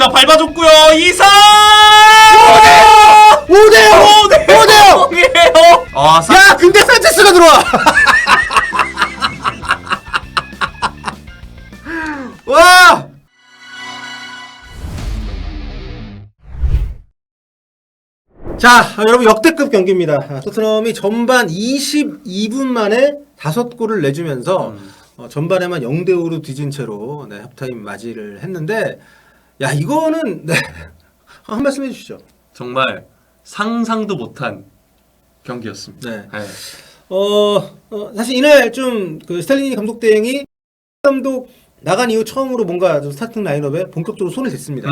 자, 밟아줬고요. 2사! 5대0! 5대0! 아, 야, 근데 산체스가 들어와! 와! 자, 여러분 역대급 경기입니다. 토트넘이 전반 22분 만에 5골을 내주면서 전반에만 0대5로 뒤진 채로 합타임 맞이를 했는데, 야, 이거는 한 말씀 해주시죠. 정말 상상도 못한 경기였습니다. 네. 사실 이날 좀 그 스탈리니 감독 대행이 감독 나간 이후 처음으로 뭔가 좀 스타팅 라인업에 본격적으로 손을 댔습니다.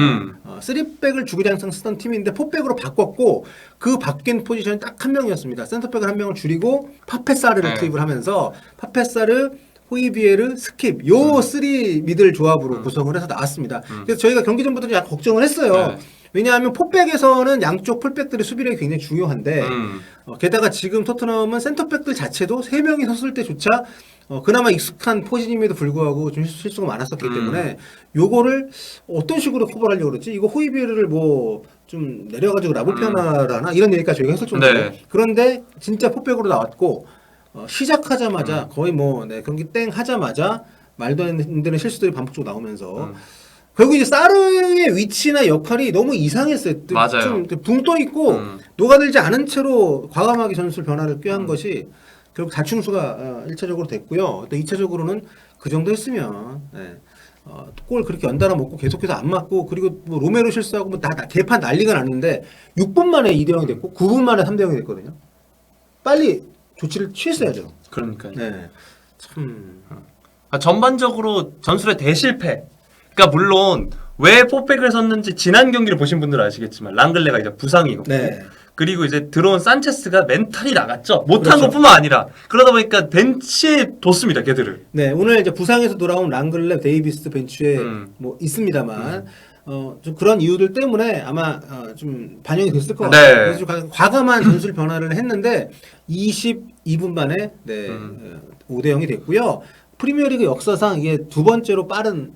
3백을 주구장창 쓰던 팀인데 4백으로 바꿨고, 그 바뀐 포지션이 딱 한 명이었습니다. 센터백을 한 명을 줄이고 파페사르를 투입을 하면서 파페사르, 호이비에르, 스킵 요 3 미들 조합으로 구성을 해서 나왔습니다. 그래서 저희가 경기 전부터 약간 걱정을 했어요. 네. 왜냐하면 포백에서는 양쪽 풀백들의 수비력이 굉장히 중요한데 게다가 지금 토트넘은 센터백들 자체도 3명이 섰을 때조차 그나마 익숙한 포지임에도 불구하고 좀 실수가 많았었기 때문에 요거를 어떤 식으로 커버를 하려고 그러지? 이거 호이비에르를 뭐 좀 내려가지고 라보피아나라나 이런 얘기까지 저희가 했을 정도로. 네. 그런데 진짜 포백으로 나왔고 시작하자마자 거의 뭐 경기 땡 하자마자 말도 안 되는 실수들이 반복적으로 나오면서 결국 이제 사르의 위치나 역할이 너무 이상했어요. 맞아요. 좀 붕 떠 있고 녹아들지 않은 채로 과감하게 전술 변화를 꾀한 것이 결국 다충수가 1차적으로 됐고요. 또 2차적으로는 그 정도 했으면 골 그렇게 연달아 먹고 계속해서 안 맞고, 그리고 뭐 로메로 실수하고 뭐 다 개판 난리가 났는데 6분 만에 2대0이 됐고 9분 만에 3대0이 됐거든요. 빨리 조치를 취했어야죠. 그러니까요. 네. 참. 전반적으로 전술의 대실패. 그러니까 물론 왜 포백을 섰는지 지난 경기를 보신 분들은 아시겠지만 랑글레가 이제 부상이고, 네. 그리고 이제 들어온 산체스가 멘탈이 나갔죠. 못한 그렇죠. 것뿐만 아니라 그러다 보니까 벤치에 뒀습니다, 걔들을. 네, 오늘 이제 부상에서 돌아온 랑글레, 데이비스 벤치에 뭐 있습니다만, 좀 그런 이유들 때문에 아마 좀 반영이 됐을 것 같아요. 네. 그래서 좀 과감한 전술 변화를 했는데 22분 만에 5대0이 됐고요. 프리미어리그 역사상 이게 두 번째로 빠른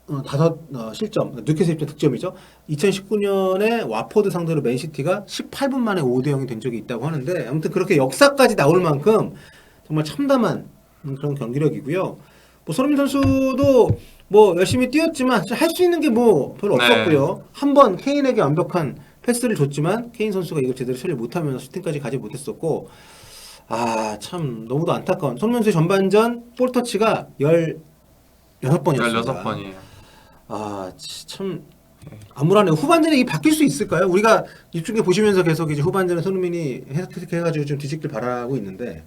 5실점, 뉴캐슬 입장 득점이죠. 2019년에 와포드 상대로 맨시티가 18분 만에 5대0이 된 적이 있다고 하는데, 아무튼 그렇게 역사까지 나올 만큼 정말 참담한 그런 경기력이고요. 뭐 손흥민 선수도 뭐 열심히 뛰었지만 할 수 있는 게 뭐 별로 네. 없었고요. 한 번 케인에게 완벽한 패스를 줬지만 케인 선수가 이걸 제대로 처리 못하면서 슈팅까지 가지 못했었고, 참 너무도 안타까운. 손흥민 선수의 전반전 볼터치가 16번이었습니다. 16번이에요. 참 암울하네요. 후반전에 이 바뀔 수 있을까요? 우리가 이쪽에 보시면서 계속 이제 후반전에 손흥민이 해가지고 좀 뒤집길 바라고 있는데,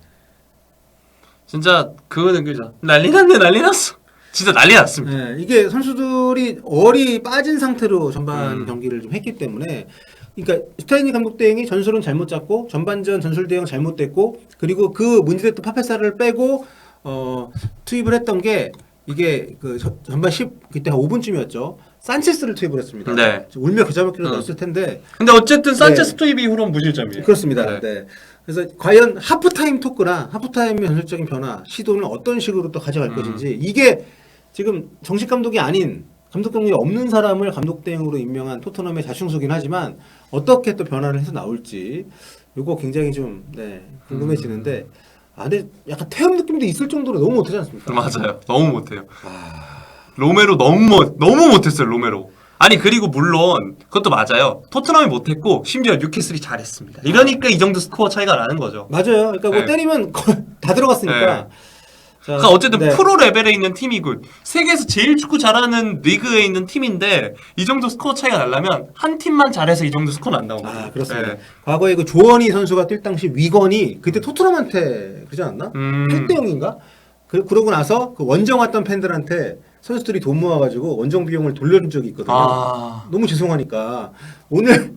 진짜 그거는 그죠. 난리 났네, 난리 났어. 진짜 난리 났습니다. 네, 이게 선수들이 얼이 빠진 상태로 전반 경기를 좀 했기 때문에, 그러니까 스타일리 감독 대행이 전술은 잘못 잡고 전반전 전술 대응 잘못됐고, 그리고 그 문제됐던 파페사를 빼고 투입을 했던 게, 이게 그 전반 10 그때 한 5분쯤이었죠. 산체스를 투입을 했습니다. 네. 울며 겨자 먹기로 넣었을 텐데. 근데 어쨌든 산체스 투입 이후로는 무실점이에요. 그렇습니다. 네. 그래서 과연 하프타임 토크나 하프타임의 전술적인 변화 시도는 어떤 식으로 또 가져갈 것인지, 이게 지금 정식 감독이 아닌, 감독 경력이 없는 사람을 감독 대행으로 임명한 토트넘의 자충수긴 하지만 어떻게 또 변화를 해서 나올지 이거 굉장히 좀 궁금해지는데, 근데 약간 태연 느낌도 있을 정도로 너무 못하지 않습니까? 맞아요. 너무 못해요. 로메로 너무 못했어요, 로메로. 아니, 그리고 물론 그것도 맞아요. 토트넘이 못했고 심지어 뉴캐슬이 잘했습니다. 이러니까 이 정도 스코어 차이가 나는 거죠. 맞아요. 그러니까 뭐 네. 때리면 다 들어갔으니까. 그러니까 어쨌든 프로 레벨에 있는 팀이고 세계에서 제일 축구 잘하는 리그에 있는 팀인데 이 정도 스코어 차이가 나려면 한 팀만 잘해서 이 정도 스코어 난다고. 그렇습니다. 네. 과거에 그 조원희 선수가 뛸 당시 위건이 그때 토트넘한테 그러지 않았나? 8대0인가? 그러고 나서 그 원정 왔던 팬들한테 선수들이 돈 모아가지고 원정 비용을 돌려준 적이 있거든요. 너무 죄송하니까 오늘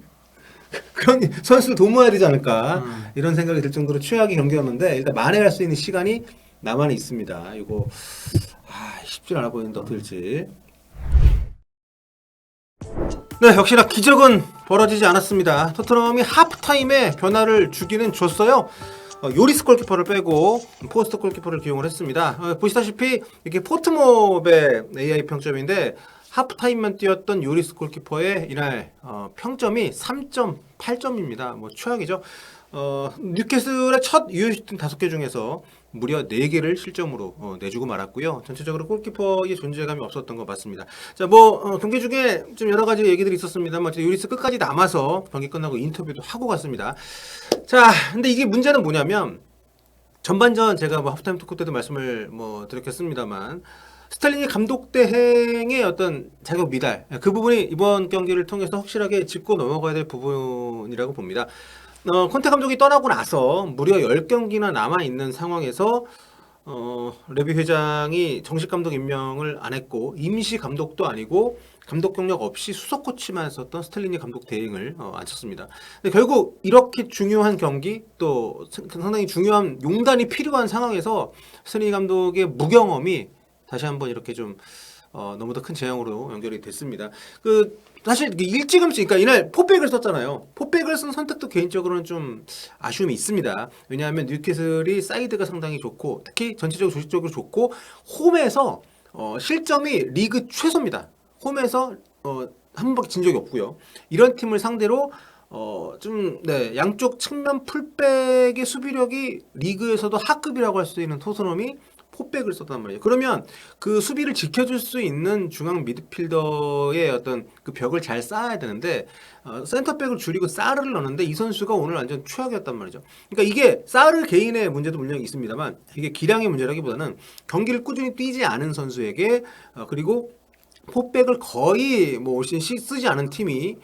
그런 선수들 돈 모아야 되지 않을까 이런 생각이 들 정도로 최악의 경기였는데, 일단 만회할 수 있는 시간이 나만에 있습니다. 이거 쉽지 않아 보이는데 어떻게 될지. 네, 역시나 기적은 벌어지지 않았습니다. 토트넘이 하프타임에 변화를 주기는 줬어요. 요리스 골키퍼를 빼고 포스트 골키퍼를 기용을 했습니다. 보시다시피 이렇게 포트몹의 AI 평점인데 하프타임만 뛰었던 요리스 골키퍼의 이날 평점이 3.8점입니다. 뭐 최악이죠. 뉴캐슬의 첫 유효 슈팅 5개 중에서 무려 4개를 실점으로 내주고 말았고요. 전체적으로 골키퍼의 존재감이 없었던 것 같습니다. 자, 경기 중에 좀 여러 가지 얘기들이 있었습니다만 요리스 끝까지 남아서 경기 끝나고 인터뷰도 하고 갔습니다. 자, 근데 이게 문제는 뭐냐면 전반전 제가 하프타임 토크 때도 말씀을 드렸겠습니다만 스탈린이 감독 대행의 어떤 자격 미달 그 부분이 이번 경기를 통해서 확실하게 짚고 넘어가야 될 부분이라고 봅니다. 콘테 감독이 떠나고 나서 무려 10경기나 남아있는 상황에서 레비 회장이 정식 감독 임명을 안 했고 임시 감독도 아니고 감독 경력 없이 수석 코치만 썼던 스탈린이 감독 대행을 앉혔습니다. 근데 결국 이렇게 중요한 경기 또 상당히 중요한 용단이 필요한 상황에서 스탈린이 감독의 무경험이 다시 한번 이렇게 좀 너무도 큰 재앙으로 연결이 됐습니다. 사실 일찌감치 그러니까 이날 포백을 썼잖아요. 포백을 쓴 선택도 개인적으로는 좀 아쉬움이 있습니다. 왜냐하면 뉴캐슬이 사이드가 상당히 좋고 특히 전체적으로 조직적으로 좋고 홈에서 실점이 리그 최소입니다. 홈에서 한 번밖에 진 적이 없고요. 이런 팀을 상대로 양쪽 측면 풀백의 수비력이 리그에서도 하급이라고 할 수 있는 토트넘이 포백을 썼단 말이에요. 그러면 그 수비를 지켜줄 수 있는 중앙 미드필더의 어떤 그 벽을 잘 쌓아야 되는데 센터백을 줄이고 사르를 넣는데 이 선수가 오늘 완전 최악이었단 말이죠. 그러니까 이게 사르 개인의 문제도 물론 있습니다만 이게 기량의 문제라기보다는 경기를 꾸준히 뛰지 않은 선수에게 그리고 포백을 거의 올 시즌 쓰지 않은 팀이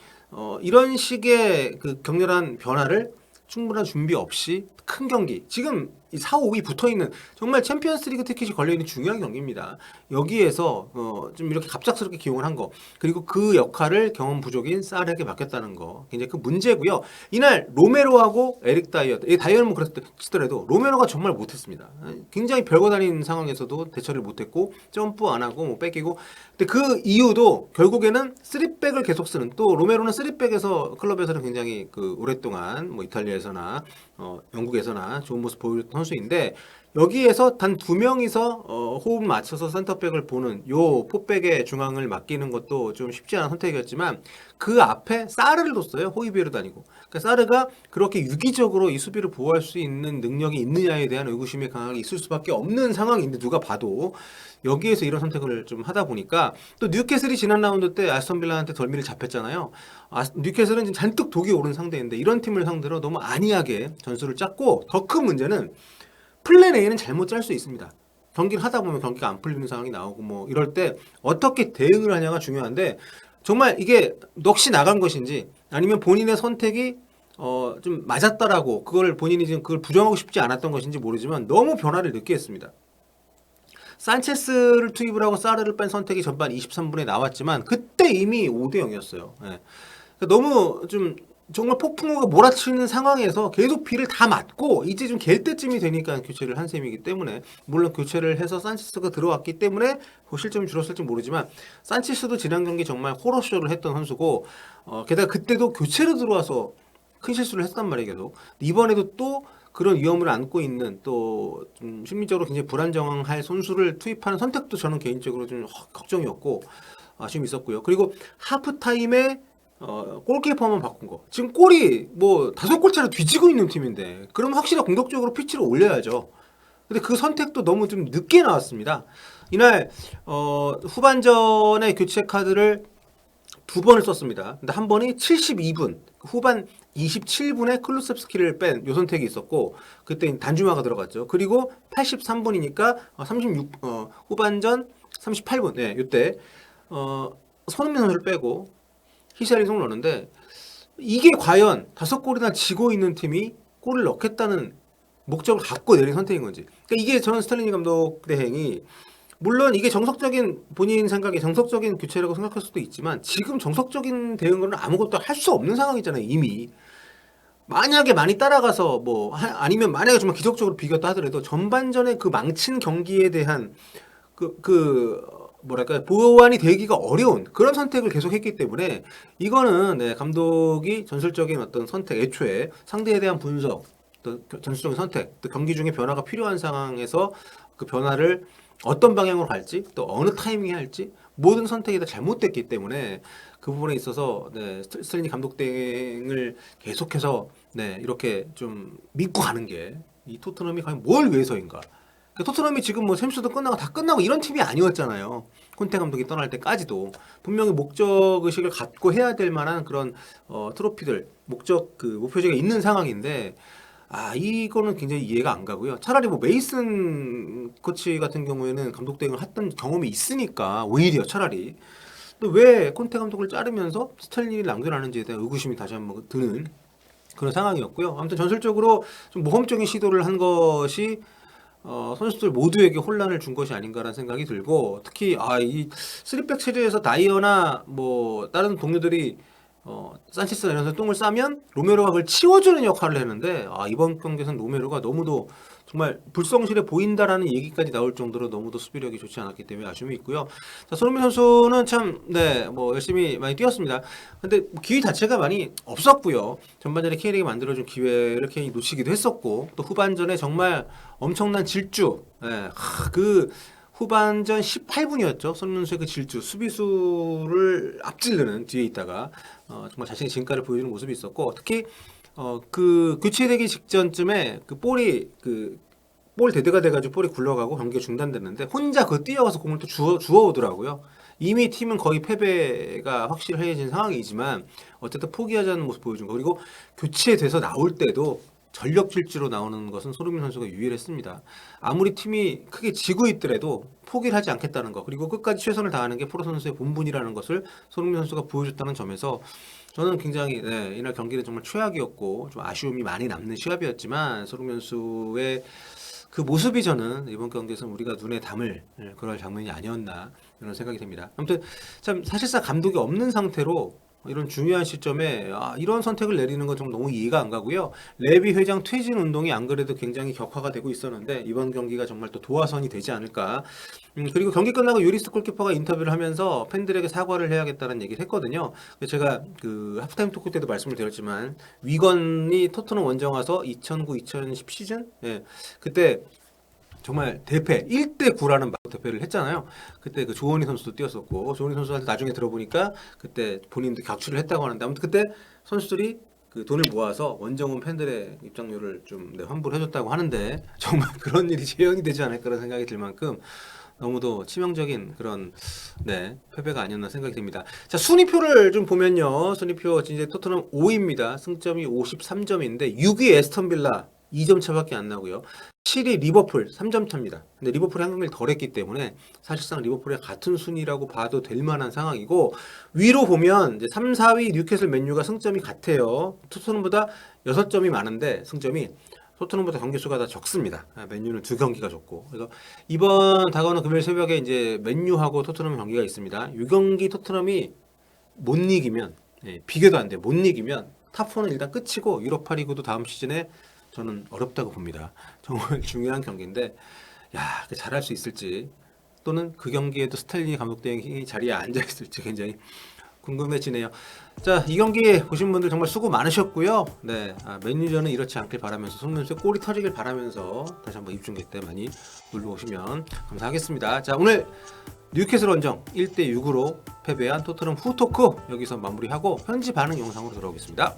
이런 식의 그 격렬한 변화를 충분한 준비 없이 큰 경기 지금 이 4, 5위 붙어있는 정말 챔피언스리그 티켓이 걸려있는 중요한 경기입니다. 여기에서 좀 이렇게 갑작스럽게 기용을 한 거 그리고 그 역할을 경험 부족인 사르에게 맡겼다는 거 굉장히 큰 문제고요. 이날 로메로하고 에릭 다이어 다이어는 그랬더라도 로메로가 정말 못했습니다. 굉장히 별거 다닌 상황에서도 대처를 못했고 점프 안 하고 뺏기고 근데 그 이유도 결국에는 3백을 계속 쓰는 또 로메로는 3백에서 클럽에서는 굉장히 오랫동안 이탈리아에서나 영국에서나 좋은 모습 보여줬던 선수인데 여기에서 단 2명이서 호흡 맞춰서 센터백을 보는 요 포백의 중앙을 맡기는 것도 좀 쉽지 않은 선택이었지만 그 앞에 사르를 뒀어요. 호이비에르도 아니고. 그러니까 사르가 그렇게 유기적으로 이 수비를 보호할 수 있는 능력이 있느냐에 대한 의구심이 강하게 있을 수밖에 없는 상황인데 누가 봐도 여기에서 이런 선택을 좀 하다 보니까 또 뉴캐슬이 지난 라운드 때 아스톤 빌라한테 덜미를 잡혔잖아요. 뉴캐슬은 지금 잔뜩 독이 오른 상대인데 이런 팀을 상대로 너무 안이하게 전술을 짰고 더 큰 문제는 플랜 A는 잘못 짤 수 있습니다. 경기를 하다 보면 경기가 안 풀리는 상황이 나오고 이럴 때 어떻게 대응을 하냐가 중요한데 정말 이게 넋이 나간 것인지 아니면 본인의 선택이 좀 맞았다라고 그걸 본인이 지금 그걸 부정하고 싶지 않았던 것인지 모르지만 너무 변화를 늦게 했습니다. 산체스를 투입을 하고 사르를 뺀 선택이 전반 23분에 나왔지만 그때 이미 5대 0이었어요. 예. 너무 좀 정말 폭풍우가 몰아치는 상황에서 계속 비를 다 맞고 이제 좀 갤 때쯤이 되니까 교체를 한 셈이기 때문에 물론 교체를 해서 산체스가 들어왔기 때문에 실점이 줄었을지 모르지만 산체스도 지난 경기 정말 호러쇼를 했던 선수고 게다가 그때도 교체로 들어와서 큰 실수를 했단 말이에요. 계속 이번에도 또 그런 위험을 안고 있는 또 좀 심리적으로 굉장히 불안정할 선수를 투입하는 선택도 저는 개인적으로 좀 걱정이었고 아쉬움이 있었고요. 그리고 하프타임에 골키퍼만 바꾼 거. 지금 골이 5골차로 뒤지고 있는 팀인데 그럼 확실히 공격적으로 피치를 올려야죠. 근데 그 선택도 너무 좀 늦게 나왔습니다. 이날 후반전에 교체 카드를 2번을 썼습니다. 근데 한 번이 72분 후반 27분에 클루셉스키를 뺀 요 선택이 있었고 그때 단주마가 들어갔죠. 그리고 83분이니까 후반전 38분 이때 손흥민 선수를 빼고 히샬리송을 넣는데 이게 과연 5골이나 지고 있는 팀이 골을 넣겠다는 목적을 갖고 내린 선택인 건지. 그러니까 이게 저는 스탈리니 감독 대행이 물론 이게 정석적인 본인 생각에 정석적인 교체라고 생각할 수도 있지만 지금 정석적인 대응으로는 아무것도 할 수 없는 상황이잖아요. 이미 만약에 많이 따라가서 아니면 만약에 정말 기적적으로 비겼다 하더라도 전반전에 그 망친 경기에 대한 보완이 되기가 어려운 그런 선택을 계속했기 때문에 이거는 감독이 전술적인 어떤 선택 애초에 상대에 대한 분석 또 전술적인 선택 또 경기 중에 변화가 필요한 상황에서 그 변화를 어떤 방향으로 갈지 또 어느 타이밍에 할지 모든 선택이 다 잘못됐기 때문에 그 부분에 있어서 네, 스텔링 감독 대행을 계속해서 네, 이렇게 좀 믿고 가는 게 이 토트넘이 과연 뭘 위해서인가? 그러니까 토트넘이 지금 뭐 챔스도 끝나고 다 끝나고 이런 팀이 아니었잖아요. 콘테 감독이 떠날 때까지도 분명히 목적 의식을 갖고 해야 될 만한 그런 트로피들 목적 그 목표지가 있는 상황인데 이거는 굉장히 이해가 안 가고요. 차라리 뭐 메이슨 코치 같은 경우에는 감독 대행을 했던 경험이 있으니까 오히려 차라리 또 왜 콘테 감독을 자르면서 스탈린이 남겨놨는지에 대한 의구심이 다시 한번 드는 그런 상황이었고요. 아무튼 전술적으로 좀 모험적인 시도를 한 것이 선수들 모두에게 혼란을 준 것이 아닌가라는 생각이 들고 특히 이 3백 체제에서 다이어나 뭐 다른 동료들이 산체스나 이런 데서 똥을 싸면 로메로가 그걸 치워주는 역할을 했는데 이번 경기에서는 로메로가 너무도 정말 불성실해 보인다라는 얘기까지 나올 정도로 너무도 수비력이 좋지 않았기 때문에 아쉬움이 있고요. 자, 손흥민 선수는 참 뭐 열심히 많이 뛰었습니다. 근데 기회 자체가 많이 없었고요. 전반전에 K리그 만들어준 기회를 케인이 놓치기도 했었고 또 후반전에 정말 엄청난 질주 그 후반전 18분이었죠. 손흥민 선수의 그 질주, 수비수를 앞질르는 뒤에 있다가 정말 자신의 진가를 보여주는 모습이 있었고 특히 그 교체되기 직전쯤에 그 볼이 볼 데드가 돼가지고 볼이 굴러가고 경기가 중단됐는데 혼자 뛰어가서 공을 또 주워오더라고요. 이미 팀은 거의 패배가 확실해진 상황이지만 어쨌든 포기하지 않는 모습 보여준 거 그리고 교체돼서 나올 때도 전력 질주로 나오는 것은 손흥민 선수가 유일했습니다. 아무리 팀이 크게 지고 있더라도 포기를 하지 않겠다는 거 그리고 끝까지 최선을 다하는 게 프로 선수의 본분이라는 것을 손흥민 선수가 보여줬다는 점에서 저는 굉장히 이날 경기는 정말 최악이었고 좀 아쉬움이 많이 남는 시합이었지만 손흥민 선수의 그 모습이 저는 이번 경기에서 우리가 눈에 담을 그럴 장면이 아니었나 이런 생각이 듭니다. 아무튼 참 사실상 감독이 없는 상태로 이런 중요한 시점에 이런 선택을 내리는 건 좀 너무 이해가 안 가고요. 레비 회장 퇴진 운동이 안 그래도 굉장히 격화가 되고 있었는데 이번 경기가 정말 또 도화선이 되지 않을까. 그리고 경기 끝나고 유리스 골키퍼가 인터뷰를 하면서 팬들에게 사과를 해야겠다는 얘기를 했거든요. 제가 그 하프타임 토크 때도 말씀을 드렸지만 위건이 토트넘 원정 와서 2009-2010 시즌 그때 정말 대패 1대9라는 대패를 했잖아요. 그때 그 조원희 선수도 뛰었었고 조원희 선수한테 나중에 들어보니까 그때 본인도 격추를 했다고 하는데 아무튼 그때 선수들이 그 돈을 모아서 원정원 팬들의 입장료를 좀 환불을 해줬다고 하는데 정말 그런 일이 재현이 되지 않을까라는 생각이 들 만큼 너무도 치명적인 그런 패배가 아니었나 생각이 듭니다. 자, 순위표를 좀 보면요. 순위표 이제 토트넘 5위입니다. 승점이 53점인데 6위 에스턴 빌라 2점 차밖에 안 나고요. 7위 리버풀 3점 차입니다. 근데 리버풀이 한 경기를 덜 했기 때문에 사실상 리버풀의 같은 순위라고 봐도 될 만한 상황이고 위로 보면 이제 3, 4위 뉴캐슬 맨유가 승점이 같아요. 토트넘보다 6점이 많은데 승점이 토트넘보다 경기 수가 다 적습니다. 맨유는 2경기가 적고 그래서 이번 다가오는 금요일 새벽에 이제 맨유하고 토트넘 경기가 있습니다. 이 경기 토트넘이 못 이기면 비교도 안 돼. 못 이기면 탑4는 일단 끝이고 유로파 리그도 다음 시즌에 저는 어렵다고 봅니다. 정말 중요한 경기인데 잘할 수 있을지 또는 그 경기에도 스탈린이 감독 대행이 자리에 앉아 있을지 굉장히 궁금해지네요. 자, 이 경기 보신 분들 정말 수고 많으셨고요. 맨유전은 이렇지 않길 바라면서 손흥민 선수의 골이 터지길 바라면서 다시 한번 입중계 때 많이 놀러 오시면 감사하겠습니다. 자, 오늘 뉴캐슬 원정 1대6으로 패배한 토트넘 후토크 여기서 마무리하고 현지 반응 영상으로 돌아오겠습니다.